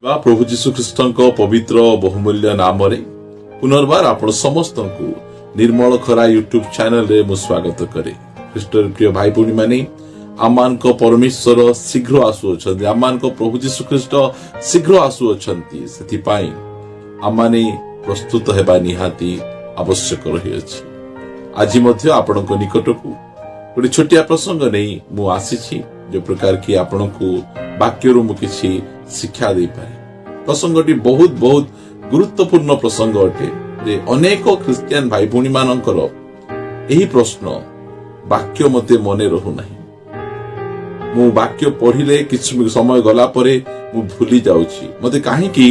ବା ପ୍ରଭୁ ଯୀଶୁ ଖ୍ରୀଷ୍ଟଙ୍କ ପବିତ୍ର ବହୁମୂଲ୍ୟ ନାମରେ ପୁନର୍ବାର ଆପଣ ସମସ୍ତଙ୍କୁ ନିର୍ମଳ ଖରା ୟୁଟ୍ୟୁବ ଚ୍ୟାନେଲରେ ମୁଁ ସ୍ୱାଗତ କରେ। ଖ୍ରୀଷ୍ଟର ପ୍ରିୟ ଭାଇ ଭଉଣୀମାନେ, ଆମମାନଙ୍କ ପରମେଶ୍ୱର ଶୀଘ୍ର ଆସୁଅଛନ୍ତି, ଆମମାନଙ୍କ ପ୍ରଭୁ ଯୀଶୁ ଖ୍ରୀଷ୍ଟ ଶୀଘ୍ର ଆସୁଅଛନ୍ତି। ସେଥିପାଇଁ ଆମମାନେ ପ୍ରସ୍ତୁତ ହେବା ନିହାତି ଆବଶ୍ୟକ ରହିଅଛି। ଆଜି ମଧ୍ୟ ଆପଣଙ୍କ ନିକଟକୁ ଗୋଟେ ଛୋଟିଆ ପ୍ରସଙ୍ଗ ନେଇ ମୁଁ ଆସିଛି, ଯେଉଁ ପ୍ରକାର କି ଆପଣଙ୍କୁ ବାକ୍ୟରୁ ମୁଁ କିଛି ଶିକ୍ଷା ଦେଇପାରେ। ପ୍ରସଙ୍ଗଟି ବହୁତ ଗୁରୁତ୍ୱପୂର୍ଣ୍ଣ ପ୍ରସଙ୍ଗ ଅଟେ ଯେ ଅନେକ ଖ୍ରୀଷ୍ଟିଆନ ଭାଇ ଭଉଣୀ ମାନଙ୍କର ଏହି ପ୍ରଶ୍ନ, ବାକ୍ୟ ମତେ ମନେ ରହୁନାହିଁ, ମୁଁ ବାକ୍ୟ ପଢିଲେ କିଛି ସମୟ ଗଲା ପରେ ମୁଁ ଭୁଲି ଯାଉଛି, ମତେ କାହିଁକି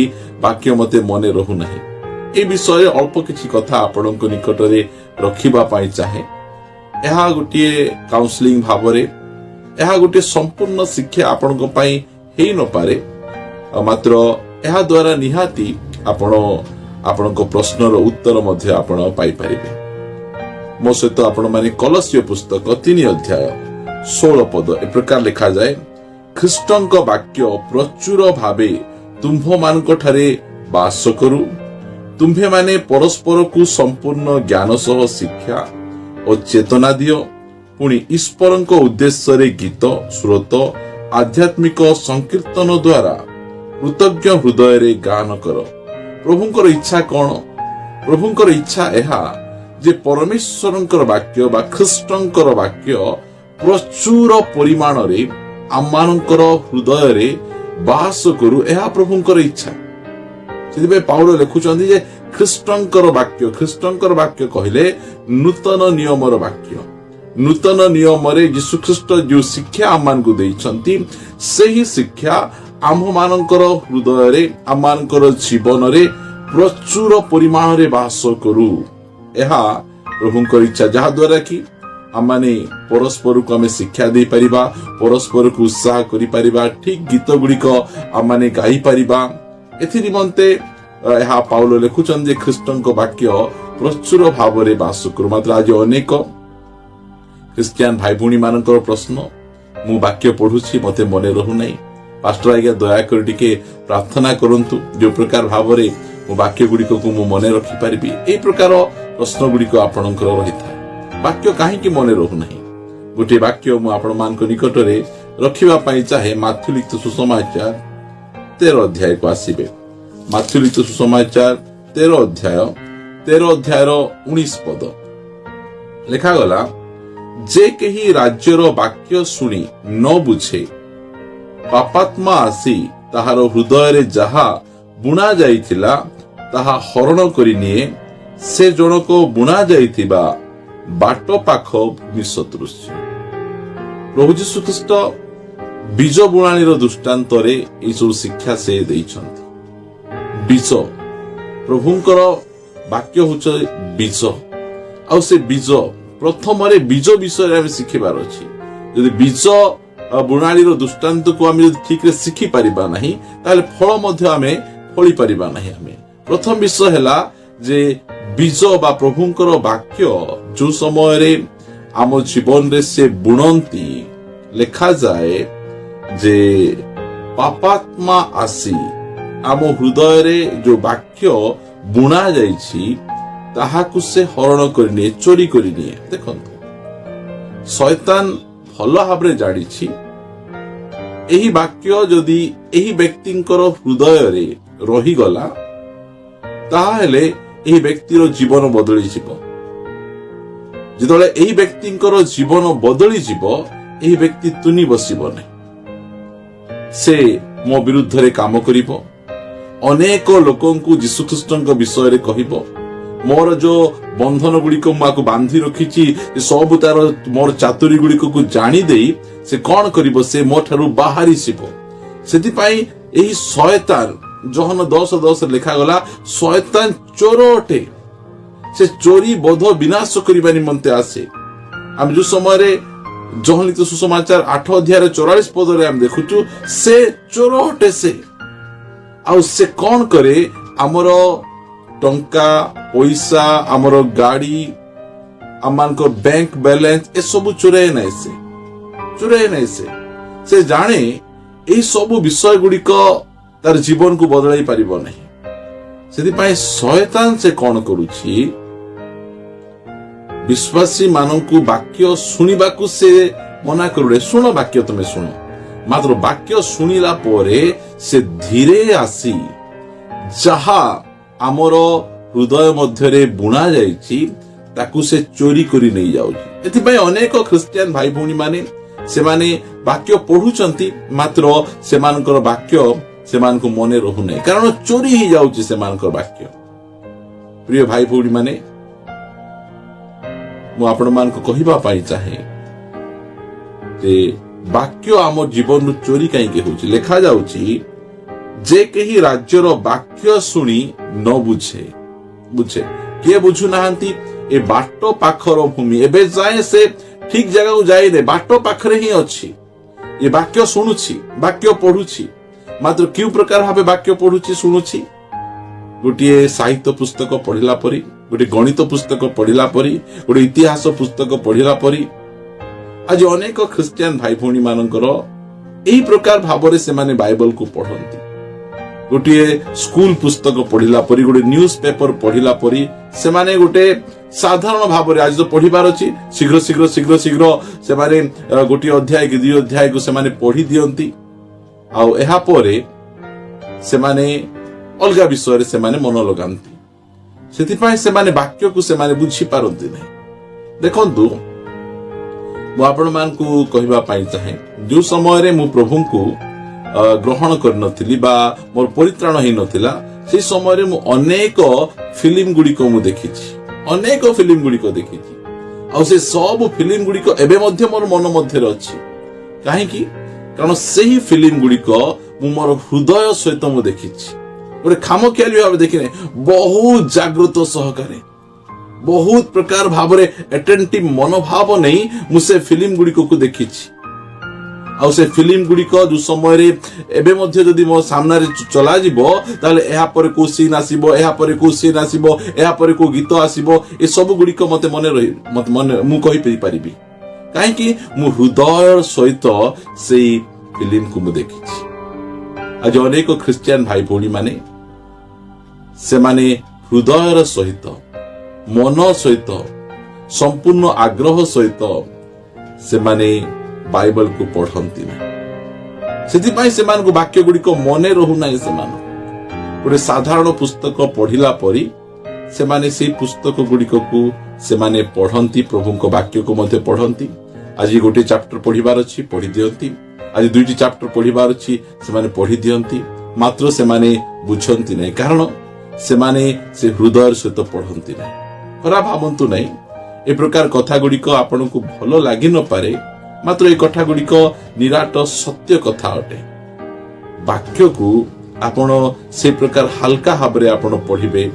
ବାକ୍ୟ ମତେ ମନେ ରହୁନାହିଁ। ଏ ବିଷୟରେ ଅଳ୍ପ କିଛି କଥା ଆପଣଙ୍କ ନିକଟରେ ରଖିବା ପାଇଁ ଚାହେଁ। ଏହା ଗୋଟିଏ କାଉନ୍ସିଲିଂ ଭାବରେ, ଏହା ଗୋଟିଏ ସମ୍ପୂର୍ଣ୍ଣ ଶିକ୍ଷା ଆପଣଙ୍କ ପାଇଁ ହେଇନପାରେ, ମାତ୍ର ଏହା ଦ୍ୱାରା ନିହାତି ଆପଣଙ୍କ ପ୍ରଶ୍ନର ଉତ୍ତର ମଧ୍ୟ ଆପଣ ପାଇପାରିବେ। ମୋ ସହିତ ଆପଣମାନେ କଲସ୍ୟ ପୁସ୍ତକ 3 ଅଧ୍ୟାୟ 16 ପଦ ଏ ପ୍ରକାର ଲେଖାଯାଏ, ଖ୍ରୀଷ୍ଟଙ୍କ ବାକ୍ୟ ପ୍ରଚୁର ଭାବେ ତୁମ୍ଭମାନଙ୍କ ଠାରେ ବାସ କରୁ, ତୁମ୍ଭେମାନେ ପରସ୍ପରକୁ ସମ୍ପୂର୍ଣ୍ଣ ଜ୍ଞାନ ସହ ଶିକ୍ଷା ଓ ଚେତନା ଦିଅ, ପୁଣି ଈଶ୍ୱରଙ୍କ ଉଦ୍ଦେଶ୍ୟରେ ଗୀତ, ଶ୍ରୋତ, ଆଧ୍ୟାତ୍ମିକ ସଂକୀର୍ତ୍ତନ ଦ୍ୱାରା କୃତଜ୍ଞ ହୃଦୟରେ ଗାନ କର। ପ୍ରଭୁଙ୍କର ଇଚ୍ଛା କଣ? ପ୍ରଭୁଙ୍କର ଇଚ୍ଛା ଏହା ଯେ ପରମେଶ୍ୱରଙ୍କର ବାକ୍ୟ ବା ଖ୍ରୀଷ୍ଟଙ୍କର ବାକ୍ୟ ପ୍ରଚୁର ପରିମାଣରେ ଆମମାନଙ୍କର ହୃଦୟରେ ବାସ କରୁ, ଏହା ପ୍ରଭୁଙ୍କର ଇଚ୍ଛା। ସେଥିପାଇଁ ପାଉଲ ଲେଖୁଛନ୍ତି ଯେ ଖ୍ରୀଷ୍ଟଙ୍କର ବାକ୍ୟ କହିଲେ ନୂତନ ନିୟମର ବାକ୍ୟ। ନୂତନ ନିୟମରେ ଯୀଶୁଖ୍ରୀଷ୍ଟ ଯେଉଁ ଶିକ୍ଷା ଆମମାନଙ୍କୁ ଦେଇଛନ୍ତି, ସେହି ଶିକ୍ଷା ଆମ୍ଭମାନଙ୍କର ହୃଦୟରେ, ଆମମାନଙ୍କର ଜୀବନରେ ପ୍ରଚୁର ପରିମାଣରେ ବାସ କରୁ। ଏହା ପ୍ରଭୁଙ୍କର ଇଚ୍ଛା, ଯାହା ଦ୍ୱାରା କି ଆମମାନେ ପରସ୍ପରକୁ ଆମେ ଶିକ୍ଷା ଦେଇପାରିବା, ପରସ୍ପରକୁ ଉତ୍ସାହ କରିପାରିବା, ଠିକ ଗୀତ ଗୁଡ଼ିକ ଆମମାନେ ଗାଇପାରିବା। ଏଥି ନିମନ୍ତେ ଏହା ପାଉଲ ଲେଖୁଛନ୍ତି ଯେ ଖ୍ରୀଷ୍ଟଙ୍କ ବାକ୍ୟ ପ୍ରଚୁର ଭାବରେ ବାସ କରୁ। ମାତ୍ର ଆଜି ଅନେକ ଖ୍ରୀଷ୍ଟିଆନ ଭାଇ ଭଉଣୀ ମାନଙ୍କର ପ୍ରଶ୍ନ, ମୁଁ ବାକ୍ୟ ପଢୁଛି, ମତେ ମନେ ରହୁନାହିଁ, ପାଷ୍ଟର ଆଜ୍ଞା ଦୟାକରି ଟିକେ ପ୍ରାର୍ଥନା କରନ୍ତୁ ଯେଉଁ ପ୍ରକାର ଭାବରେ ମୁଁ ବାକ୍ୟ ଗୁଡ଼ିକକୁ ମୁଁ ମନେ ରଖିପାରିବି। ଏହି ପ୍ରକାର ପ୍ରଶ୍ନ ଗୁଡ଼ିକ ଆପଣଙ୍କର ରହିଥାଏ। ବାକ୍ୟ କାହିଁକି ମନେ ରହୁନାହିଁ? ଗୋଟିଏ ବାକ୍ୟ ମୁଁ ଆପଣମାନଙ୍କ ନିକଟରେ ରଖିବା ପାଇଁ ଚାହେଁ। ମାଥ୍ୟୁ ଲିଖିତ ସୁସମାଚାର 13 ଅଧ୍ୟାୟକୁ ଆସିବେ। ମାଥ୍ୟୁ ଲିଖିତ ସୁସମାଚାର 13 ଅଧ୍ୟାୟର 19 ପଦ ଲେଖାଗଲା, ଯେ କେହି ରାଜ୍ୟର ବାକ୍ୟ ଶୁଣି ନ ବୁଝେ, ପାପାତ୍ମା ଆସି ତାହାର ହୃଦୟରେ ଯାହା ବୁଣା ଯାଇଥିଲା ତାହା ହରଣ କରିନିଏ, ସେ ଜଣକ ବୁଣା ଯାଇଥିବା ବାଟ ପାଖ ଭୂମି ସଦୃଶ। ପ୍ରଭୁ ଯୀଶୁ ଖ୍ରୀଷ୍ଟ ବୀଜ ବୁଣାଣିର ଦୃଷ୍ଟାନ୍ତରେ ଏହିସବୁ ଶିକ୍ଷା ସେ ଦେଇଛନ୍ତି। ବୀଜ, ପ୍ରଭୁଙ୍କର ବାକ୍ୟ ହଉଛି ବୀଜ, ଆଉ ସେ ବୀଜ ପ୍ରଥମରେ ବୀଜ ବିଷୟରେ ଆମେ ଶିଖିବାର ଅଛି। ଯଦି ବୀଜ ବୁଣାଳିର ଦୃଷ୍ଟାନ୍ତକୁ ଆମେ ଯଦି ଠିକରେ ଶିଖି ପାରିବା ନାହିଁ, ତାହେଲେ ଫଳ ମଧ୍ୟ ଆମେ ଫଳି ପାରିବା ନାହିଁ। ଆମେ ପ୍ରଥମ ବିଷୟ ହେଲା ଯେ ବୀଜ ବା ପ୍ରଭୁଙ୍କର ବାକ୍ୟ ଯୋଉ ସମୟରେ ଆମ ଜୀବନରେ ସେ ବୁଣନ୍ତି, ଲେଖାଯାଏ ଯେ ପାପାତ୍ମା ଆସି ଆମ ହୃଦୟରେ ଯୋଉ ବାକ୍ୟ ବୁଣା ଯାଇଛି ତାହାକୁ ସେ ହରଣ କରିନିଏ, ଚୋରି କରିନିଏ। ଦେଖନ୍ତୁ, ଶୟତାନ ଭଲ ଭାବରେ ଜାଣିଛି ଏହି ବାକ୍ୟ ଯଦି ଏହି ବ୍ୟକ୍ତିଙ୍କର ହୃଦୟରେ ରହିଗଲା, ତାହେଲେ ଏହି ବ୍ୟକ୍ତିର ଜୀବନ ବଦଳିଯିବ। ଯେତେବେଳେ ଏହି ବ୍ୟକ୍ତିଙ୍କର ଜୀବନ ବଦଳିଯିବ, ଏହି ବ୍ୟକ୍ତି ତୁନି ବସିବ ନାହିଁ, ସେ ମୋ ବିରୁଦ୍ଧରେ କାମ କରିବ, ଅନେକ ଲୋକଙ୍କୁ ଯୀଶୁଖ୍ରୀଷ୍ଟଙ୍କ ବିଷୟରେ କହିବ, ମୋର ଯୋଉ ବନ୍ଧନ ଗୁଡ଼ିକ ମୁଁ ଆକୁ ବାନ୍ଧି ରଖିଛି, ସବୁ ତାର ମୋର ଚାତୁରୀ ଗୁଡ଼ିକକୁ ଜାଣି ଦେଇ ସେ କଣ କରିବ, ସେ ମୋ ଠାରୁ ବାହାରିଯିବ। ସେଥିପାଇଁ ଏହି ଶୟତାନ, ଯୋହନ 10:10 ଲେଖାଗଲା, ଶୟତାନ ଚୋର ଅଟେ, ସେ ଚୋରି ବୋଧ ବିନାଶ କରିବା ନିମନ୍ତେ ଆସେ। ଆମେ ଯୋଉ ସମୟରେ ଯୋହନ ଲିଖିତ ସୁସମାଚାର 8 ଅଧ୍ୟାୟର 44 ପଦରେ ଆମେ ଦେଖୁଛୁ, ସେ ଚୋର ଅଟେ। ସେ ଆଉ ସେ କଣ କରେ, ଆମର ଟଙ୍କା ପଇସା, ଆମର ଗାଡି, ଆମମାନଙ୍କ ବ୍ୟାଙ୍କ ବାଲାନ୍ସ ଏସବୁ ଚୋରାଏ ନାହିଁ। ସେ ସେ ଜାଣେ ଏହି ସବୁ ବିଷୟ ଗୁଡିକ तार जीवन को बदलाई पारिबो नहीं। सेदिपाई शयतान से कौन करुछि विश्वासी मानकु वाक्य सुनिबाकु से मना करुले। सुन वाक्य तुमे सुन, मात्र वाक्य सुनिला पोरे से धीरे आसी जहा आमर हृदय मध्यरे बुणा जाइछि ताकू से चोरी करी नहीं जाउछि। एथिपाई अनेक ख्रिस्टियन भाई भौणी माने से माने वाक्य पढुचंती मात्र सेमानकर वाक्य सेमानको मने रहु नै, कारण चोरी ही जाउछि सेमानकर वाक्य। प्रिय भाई भौणी माने मु आपण मानको कहिबा पाई चाहे जे वाक्य आम जीवन नु चोरी कहीं होउछि। लेखा जाउछि जे केही राज्यर वाक्य सुनी न बुझे किए बुझु नाहंती ए बाटो पाखर भूमि एबे जाए से ठीक जगह को जाई ने बाटो पाखरे ही अछि। ये वाक्य सुनुछि, वाक्य पढुछि, मात्र क्यों प्रकार भावे वाक्य पढुछि सुनुछि। गोटे साहित्य पुस्तक पढ़िला परी, गोटे गणित पुस्तक पढ़िला परी, गोटे इतिहास पुस्तक पढ़िला परी आज अनेक ख्रिस्टियन भाई भौणी मानकर एही प्रकार भावरे से माने बाइबल को पढ़ंती। गोटे स्कूल पुस्तक पढ़िला परी, गोटे न्यूज पेपर पढ़िला परी से माने गोटे साधारण भावरे आज तो पढ़िबार अछि शीघ्र शीघ्र शीघ्र शीघ्र से माने गोटे अध्याय कि दुई अध्याय को से माने पढ़ी दियंती। आउ एहा परे से माने अलगा विषय से माने मन लगांती। सेतिपाई से माने वाक्य को से माने बुझी पारंती नै। देखंतु मु आपण मान को कहिबा पाई चाहे जो समय रे मु प्रभु को ग्रहण कर नथिली बा मोर परित्राण हे नथिला से समय रे मु अनेक फिल्म गुडी को मु देखिछि, अनेक फिल्म गुडी को देखिछि। आ से सब फिल्म गुडी को एबे मध्य मोर मन मध्य रे अछि। काहे कि कारण सेही फिल्म गुडी को मु मोर हृदय सहित मु देखिछि। गोटे खामखियाली भाव देखिने बहुत जागृत सहकारे बहुत प्रकार भावरे एटेंटिव मनोभाव नहीं मुझे फिल्म गुडी को देखिछि। आउ से फिल्म गुडी को जो समय रे एबे मध्य जदी मो सामना रे चला जिवो ताले एहा परे को सीन आसीबो, एहा परे को सीन आसीबो, एहा परे को गीत आसीबो, ए सब गुडी को मते मने रही मते मने मु कहि परिबी काहे कि मु हृदय सहित सेही फिल्म को मु देखिछि। आज अनेक ख्रिस्टियन भाई भौणी माने से माने हृदय सहित मन सहित संपूर्ण आग्रह सहित से माने बाइबल को पढ़ंती ना। सेतिपाई से मान को वाक्य गुडी को मने रहु नै। से मान गोटे साधारण पुस्तक पढ़िला परी से माने से पुस्तक गुडी को से माने पढ़ंती, प्रभु को वाक्य को मध्य पढ़ंती। आज गोटे चैप्टर पढ़िबार अछि पढ़ी दियंती, आज दुईटी चैप्टर पढ़िबार अछि से माने पढ़ी दियंती, मात्र से माने बुझंती नै, कारण से माने से हृदय सहित पढ़ंती नै। खराब भावंतु नै, ए प्रकार कथा गुडी को आपन को भलो लागि न पारे, मात्र ए कथा गुडी को निराट सत्य कथा अटे। वाक्य को आपण से प्रकार हल्का भाबरे आपण पढ़िबे,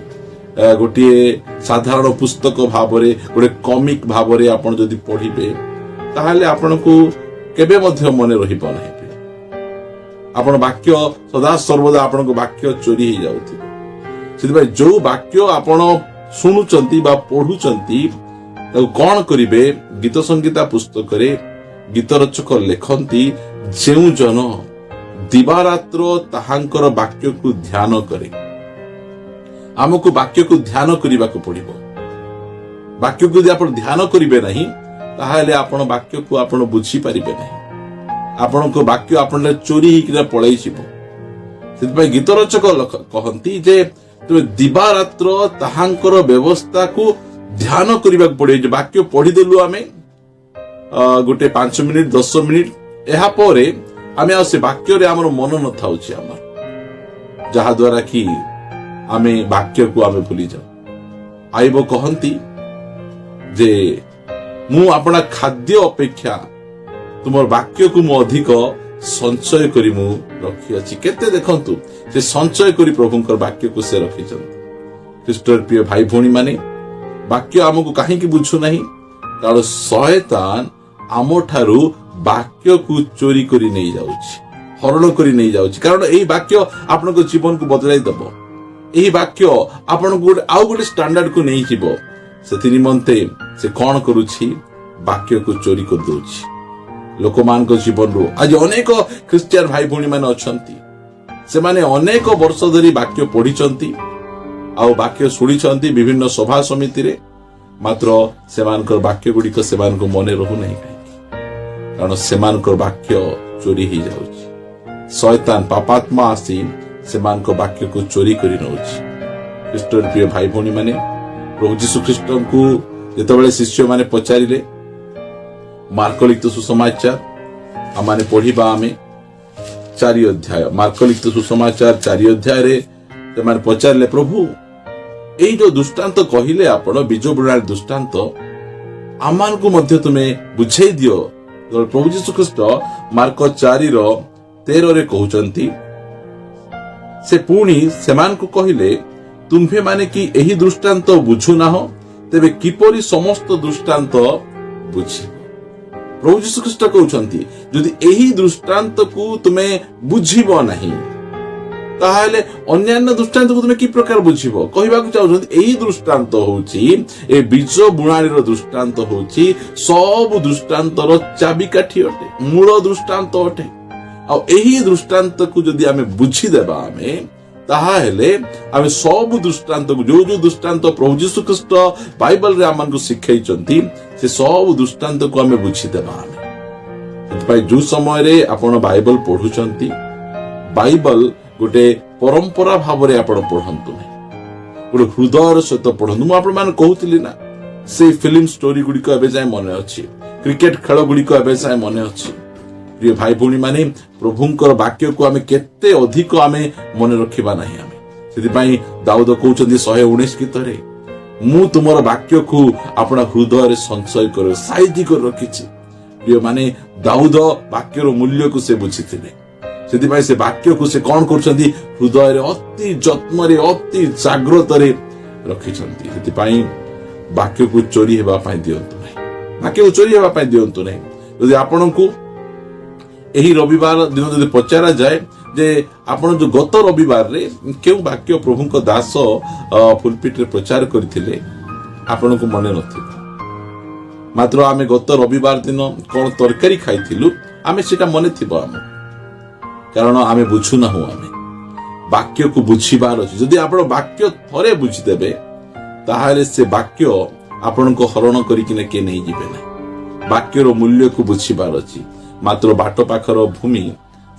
गोटे साधारण पुस्तक भाबरे गोटे कॉमिक भाबरे आपण जदी पढ़िबे ताहाले आपण को केबे मध्य मने रहिबो नै। आपण वाक्य सदा सर्वदा आपण को वाक्य चोरी ही जाउथि। सेदिबा जो वाक्य आपण सुनुचंती बा पढुचंती ताको कोन करिवे, गीत संगीता पुस्तक रे गीत रचक लेखंती जेउ जन दिवारात्र ताहांकर वाक्य को ध्यान करे। हमको वाक्य को ध्यान करिबा को पड़िबो। वाक्य को यदि आपण ध्यान करिवे नहीं ताहाले आपण वाक्य को आपण बुझी परिबे नहीं। आपण को वाक्य आपण चोरी ही किना पळै छिबो। सेतपय गीत रचक कहंती जे तुमे दिवारात्र ताहांकर व्यवस्था को ध्यान करिबा को पड़े। जे वाक्य पढ़ी देलु आमे गोटे 5 मिनिट 10 मिनिट एहा परे आमे से वाक्य रे हमर मन न थाउछि हमर, जहा द्वारा कि आमे वाक्य को आमे भूली जाऊ। आइबो कहंती जे मु आपना खाद्य अपेक्षा तुमर वाक्य को मु अधिक संचय करी मु रखी अछि। केते देखंतु से संचय करी प्रभुंकर वाक्य को से रखी छन। ख्रीष्टर प्रिय भाई भौणी माने वाक्य हमको काहे कि बुझु नाही, कारण शयतान आमो ठारू वाक्य को चोरी करी नहीं जाउछि, हरण करी नहीं जाउछि। कारण एही वाक्य आपनको जीवन को बदलाई दबो। एही वाक्य आपनको आउ गोटे स्टैंडर्ड को नहीं जिवो। सेति निमंते से कोन करूछि, वाक्य को चोरी कर दोछि। लोकमान को जीवन रो आज अनेक ख्रिस्टियन भाई भौणी माने अछंती ସେମାନେ ଅନେକ ବର୍ଷ ଧରି ବାକ୍ୟ ପଢିଛନ୍ତି ଆଉ ବାକ୍ୟ ଶୁଣିଛନ୍ତି ବିଭିନ୍ନ ସଭା ସମିତିରେ, ମାତ୍ର ସେମାନଙ୍କର ବାକ୍ୟ ଗୁଡିକ ସେମାନଙ୍କ ମନେ ରହୁନାହିଁ। କାହିଁକି? କାରଣ ସେମାନଙ୍କର ବାକ୍ୟ ଚୋରି ହେଇଯାଉଛି। ଶୟତାନ ପାପାତ୍ମା ଆସି ସେମାନଙ୍କ ବାକ୍ୟକୁ ଚୋରି କରି ନେଉଛି। ଖ୍ରୀଷ୍ଟର ପ୍ରିୟ ଭାଇ ଭଉଣୀ ମାନେ, ପ୍ରଭୁ ଯୀଶୁ ଖ୍ରୀଷ୍ଟଙ୍କୁ ଯେତେବେଳେ ଶିଷ୍ୟମାନେ ପଚାରିଲେ ମାର୍କ ଲିଖିତ ସୁସମାଚାର ଆମେ ପଢିବା, ଆମେ 4 ଅଧ୍ୟାୟ, ମାର୍କ ଲିଖିତ ସୁସମାଚାର 4 ଅଧ୍ୟାୟରେ ସେମାନେ ପଚାରିଲେ, ପ୍ରଭୁ ଏଇ ଯୋଉ ଦୃଷ୍ଟାନ୍ତ କହିଲେ ଆପଣ, ବୀଜ ବୁଣାଳି ଦୃଷ୍ଟାନ୍ତ, ଆମମାନଙ୍କୁ ମଧ୍ୟ ତୁମେ ବୁଝେଇ ଦିଅ। ପ୍ରଭୁ ଯୀଶୁ ଖ୍ରୀଷ୍ଟ ମାର୍କ 4:13 କହୁଛନ୍ତି, ସେ ପୁଣି ସେମାନଙ୍କୁ କହିଲେ, ତୁମ୍ଭେମାନେ କି ଏହି ଦୃଷ୍ଟାନ୍ତ ବୁଝୁନାହ, ତେବେ କିପରି ସମସ୍ତ ଦୃଷ୍ଟାନ୍ତ ବୁଝିବ? ପ୍ରଭୁ ଯୀଶୁ ଖ୍ରୀଷ୍ଟ କହୁଛନ୍ତି, ଯଦି ଏହି ଦୃଷ୍ଟାନ୍ତକୁ ତୁମେ ବୁଝିବ ନାହିଁ, ତାହେଲେ ଅନ୍ୟାନ୍ୟ ଦୃଷ୍ଟାନ୍ତକୁ ତୁମେ କି ପ୍ରକାର ବୁଝିବ? କହିବାକୁ ଚାହୁଁଛନ୍ତି ଏହି ଦୃଷ୍ଟାନ୍ତ ହଉଛି, ଏ ବୀଜ ବୁଣାଳିର ଦୃଷ୍ଟାନ୍ତ ହଉଛି ସବୁ ଦୃଷ୍ଟାନ୍ତର ଚାବିକାଠି ଅଟେ, ମୂଳ ଦୃଷ୍ଟାନ୍ତ ଅଟେ। ଆଉ ଏହି ଦୃଷ୍ଟାନ୍ତକୁ ଯଦି ଆମେ ବୁଝିଦେବା, ତାହେଲେ ଆମେ ସବୁ ଦୃଷ୍ଟାନ୍ତକୁ, ଯୋଉ ଯୋଉ ଦୃଷ୍ଟାନ୍ତ ପ୍ରଭୁ ଯୀଶୁ ଖ୍ରୀଷ୍ଟ ବାଇବଲରେ ଆମକୁ ଶିଖେଇଛନ୍ତି, ସେ ସବୁ ଦୃଷ୍ଟାନ୍ତକୁ ଆମେ ବୁଝିଦେବା। ସେଥିପାଇଁ ଯୋଉ ସମୟରେ ଆପଣ ବାଇବଲ ପଢୁଛନ୍ତି, ବାଇବଲ ଗୋଟେ ପରମ୍ପରା ଭାବରେ ଆପଣ ପଢନ୍ତୁ ନାହିଁ, ଗୋଟେ ହୃଦୟର ସହିତ ପଢନ୍ତୁ। ମୁଁ ଆପଣମାନଙ୍କୁ କହୁଥିଲି ନା, ସେଇ ଫିଲ୍ମ ଷ୍ଟୋରି ଗୁଡିକ ଏବେ ଯାଏ ମନେ ଅଛି, କ୍ରିକେଟ ଖେଳ ଗୁଡିକ ଏବେ ଯାଏ ମନେ ଅଛି। ପ୍ରିୟ ଭାଇ ଭଉଣୀ ମାନେ, ପ୍ରଭୁଙ୍କର ବାକ୍ୟକୁ ଆମେ କେତେ ଅଧିକ ଆମେ ମନେ ରଖିବା ନାହିଁ। ଆମେ ସେଥିପାଇଁ ଦାଉଦ କହୁଛନ୍ତି 119 ଗୀତରେ, ମୁଁ ତୁମର ବାକ୍ୟକୁ ଆପଣ ହୃଦୟରେ ସଞ୍ଚୟ କରି ସାଇତି କରି ରଖିଛି। ପ୍ରିୟ ମାନେ, ଦାଉଦ ବାକ୍ୟର ମୂଲ୍ୟକୁ ସେ ବୁଝିଥିଲେ। ସେଥିପାଇଁ ସେ ବାକ୍ୟକୁ ସେ କଣ କରୁଛନ୍ତି? ହୃଦୟରେ ଅତି ଯତ୍ନରେ, ଅତି ଜାଗ୍ରତରେ ରଖିଛନ୍ତି। ସେଥିପାଇଁ ବାକ୍ୟକୁ ଚୋରି ହେବା ପାଇଁ ଦିଅନ୍ତୁ ନାହିଁ, ବାକ୍ୟକୁ ଚୋରି ହେବା ପାଇଁ ଦିଅନ୍ତୁ ନାହିଁ। ଯଦି ଆପଣଙ୍କୁ ଏହି ରବିବାର ଦିନ ଯଦି ପଚରା ଯାଏ ଯେ ଆପଣ ଯୋଉ ଗତ ରବିବାରରେ କେଉଁ ବାକ୍ୟ ପ୍ରଭୁଙ୍କ ଦାସ ପୁଲପିଟରେ ପ୍ରଚାର କରିଥିଲେ, ଆପଣଙ୍କୁ ମନେ ନଥିବ। ମାତ୍ର ଆମେ ଗତ ରବିବାର ଦିନ କଣ ତରକାରୀ ଖାଇଥିଲୁ, ଆମେ ସେଟା ମନେ ଥିବ ଆମକୁ, କାରଣ ଆମେ ବୁଝୁନାହୁଁ। ଆମେ ବାକ୍ୟକୁ ବୁଝିବାର ଅଛି। ଯଦି ଆପଣ ବାକ୍ୟ ଥରେ ବୁଝିଦେବେ, ତାହେଲେ ସେ ବାକ୍ୟ ଆପଣଙ୍କ ହରଣ କରିକିନା କିଏ ନେଇଯିବେ ନାହିଁ। ବାକ୍ୟର ମୂଲ୍ୟକୁ ବୁଝିବାର ଅଛି। ମାତ୍ର ବାଟ ପାଖର ଭୂମି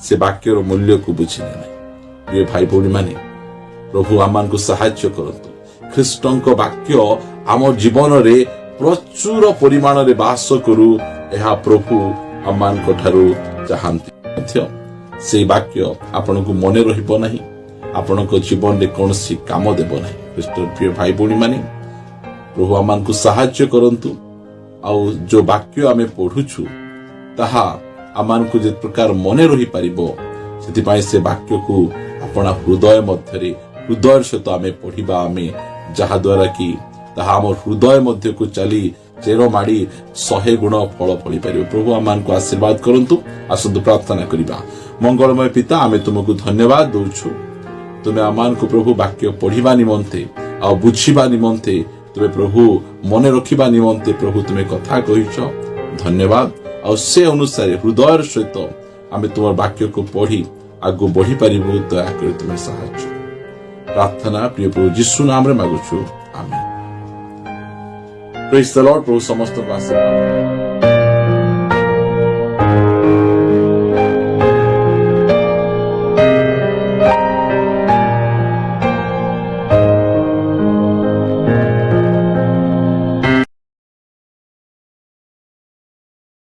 ସେ ବାକ୍ୟର ମୂଲ୍ୟକୁ ବୁଝିଲେ ନାହିଁ। ପ୍ରିୟ ଭାଇ ଭଉଣୀ ମାନେ, ପ୍ରଭୁ ଆମମାନଙ୍କୁ ସାହାଯ୍ୟ କରନ୍ତୁ। ଖ୍ରୀଷ୍ଟଙ୍କ ବାକ୍ୟ ଆମ ଜୀବନରେ ପ୍ରଚୁର ପରିମାଣରେ ବାସ କରୁ, ଏହା ପ୍ରଭୁ ଆମମାନଙ୍କ ଠାରୁ ଚାହାନ୍ତି। ମଧ୍ୟ ସେଇ ବାକ୍ୟ ଆପଣଙ୍କୁ ମନେ ରହିବ ନାହିଁ, ଆପଣଙ୍କ ଜୀବନରେ କୌଣସି କାମ ଦେବ ନାହିଁ। ଖ୍ରୀଷ୍ଟର ପ୍ରିୟ ଭାଇ ଭଉଣୀ ମାନେ, ପ୍ରଭୁ ଆମମାନଙ୍କୁ ସାହାଯ୍ୟ କରନ୍ତୁ। ଆଉ ଯୋଉ ବାକ୍ୟ ଆମେ ପଢୁଛୁ, ତାହା ଆମମାନଙ୍କୁ ଯେ ପ୍ରକାର ମନେ ରହିପାରିବ, ସେଥିପାଇଁ ସେ ବାକ୍ୟକୁ ଆପଣା ହୃଦୟ ମଧ୍ୟରେ, ହୃଦୟର ସହିତ ଆମେ ପଢିବା, ଆମେ ଯାହା ଦ୍ୱାରା କି ତାହା ଆମ ହୃଦୟ ମଧ୍ୟକୁ ଚାଲି ଚେର ମାଡି 100 ଗୁଣ ଫଳ ଫଳି ପାରିବ। ପ୍ରଭୁ ଆମମାନଙ୍କୁ ଆଶୀର୍ବାଦ କରନ୍ତୁ। ଆସନ୍ତୁ ପ୍ରାର୍ଥନା କରିବା। ମଙ୍ଗଳମୟ ପିତା, ଆମେ ତୁମକୁ ଧନ୍ୟବାଦ ଦଉଛୁ। ତୁମେ ଆମମାନଙ୍କୁ ପ୍ରଭୁ ବାକ୍ୟ ପଢିବା ନିମନ୍ତେ ଆଉ ବୁଝିବା ନିମନ୍ତେ, ତୁମେ ପ୍ରଭୁ ମନେ ରଖିବା ନିମନ୍ତେ ପ୍ରଭୁ ତୁମେ କଥା କହିଛ। ଧନ୍ୟବାଦ। ଆଉ ସେ ଅନୁସାରେ ହୃଦୟର ସହିତ ଆମେ ତୁମର ବାକ୍ୟକୁ ପଢି ଆଗକୁ ବଢି ପାରିବୁ, ଦୟାକରି ତୁମେ ସାହାଯ୍ୟ। ପ୍ରାର୍ଥନା ପ୍ରିୟ ପ୍ରଭୁ ଯୀଶୁ ନାମରେ ମାଗୁଛୁ, ଆମେନ୍। ପ୍ରେଜ୍ ଦ ଲର୍ଡ। ପ୍ରଭୁ ସମସ୍ତଙ୍କୁ ଆଶୀର୍ବାଦ।